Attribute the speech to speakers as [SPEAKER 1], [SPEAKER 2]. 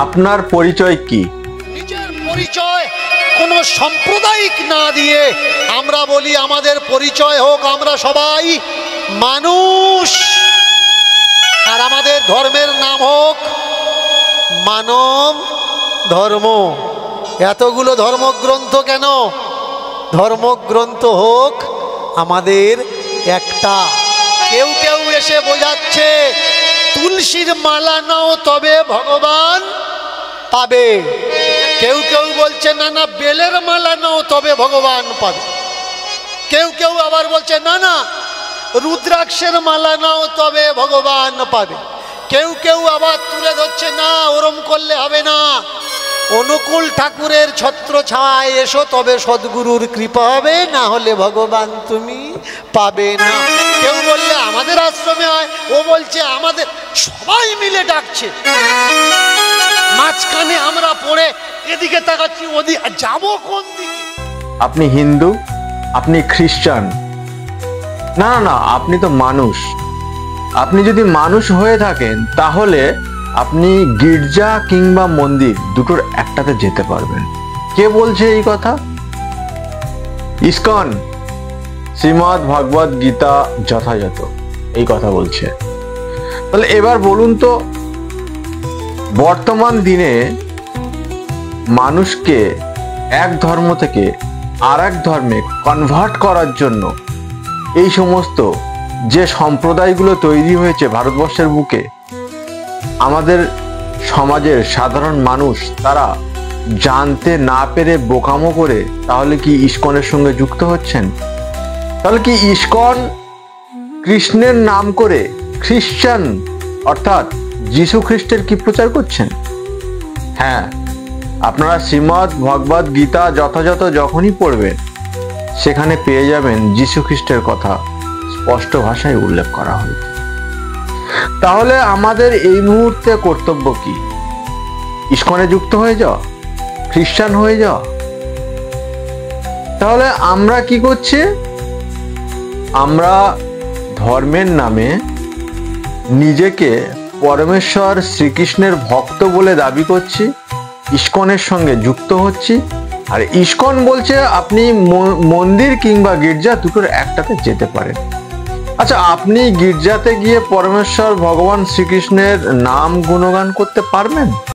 [SPEAKER 1] আপনার পরিচয় কি?
[SPEAKER 2] নিজের পরিচয় কোনো সাম্প্রদায়িক না দিয়ে আমরা বলি আমাদের পরিচয় হোক আমরা সবাই মানুষ, আর আমাদের ধর্মের নাম হোক মানব ধর্ম। এতগুলো ধর্মগ্রন্থ কেন? ধর্মগ্রন্থ হোক আমাদের একটা। কেউ কেউ এসে বোঝাচ্ছে তুলসীর মালা নাও তবে ভগবান পাবে, কেউ কেউ বলছে না না বেলের মালা নাও তবে ভগবান পাবে, কেউ কেউ আবার বলছে না না রুদ্রাক্ষের মালা নাও তবে ভগবান পাবে, কেউ কেউ আবার তুলে ধরছে না ওরম করলে হবে না, অনুকূল ঠাকুরের ছত্র ছায় এসো তবে সদ্গুরুর কৃপা হবে, না হলে ভগবান তুমি পাবে না। কেউ বললে আমাদের আশ্রমে হয়, ও বলছে আমাদের, সবাই মিলে ডাকছে, মাঝখানে আমরা পড়ে এদিকে তাকাচ্ছি ওদিকে, যাবো কোন দিকে?
[SPEAKER 1] আপনি হিন্দু, আপনি খ্রিস্টান, না না না, আপনি তো মানুষ। আপনি যদি মানুষ হয়ে থাকেন তাহলে আপনি গির্জা কিংবা মন্দির দুটোর একটাতে যেতে পারবেন। কে বলছে এই কথা? ইসকন, শ্রীমদ্ ভগবদ গীতা যথাযথ এই কথা বলছে। তাহলে এবার বলুন তো, বর্তমান দিনে মানুষকে এক ধর্ম থেকে আর এক ধর্মে কনভার্ট করার জন্য এই সমস্ত যে সম্প্রদায়গুলো তৈরি হয়েছে ভারতবর্ষের বুকে, আমাদের সমাজের সাধারণ মানুষ তারা জানতে না পেরে বোকামো করে তাহলে কি ইসকনের সঙ্গে যুক্ত হচ্ছেন? তাহলে কি ইসকন কৃষ্ণের নাম করে খ্রিস্টান অর্থাৎ যীশু খ্রিস্টের কি প্রচার করছেন? হ্যাঁ, আপনারা শ্রীমদ্ ভগবদ গীতা যথাযথ যখনই পড়বেন সেখানে পেয়ে যাবেন যীশু খ্রিস্টের কথা স্পষ্ট ভাষায় উল্লেখ করা হয়েছে। তাহলে আমাদের এই মুহূর্তে কর্তব্য কি? ইসকনে যুক্ত হয়ে যাওয়া, খ্রিস্টান হয়ে যাওয়া? তাহলে আমরা কি করছি? আমরা ধর্মের নামে নিজেকে পরমেশ্বর শ্রীকৃষ্ণের ভক্ত বলে দাবি করছি, ইসকনের সঙ্গে যুক্ত হচ্ছি, আর ইসকন বলছে আপনি মন্দির কিংবা গির্জা দুটোর একটাতে যেতে পারেন। আচ্ছা, আপনি গির্জাতে গিয়ে পরমেশ্বর ভগবান শ্রীকৃষ্ণের নাম গুণগান করতে পারবেন?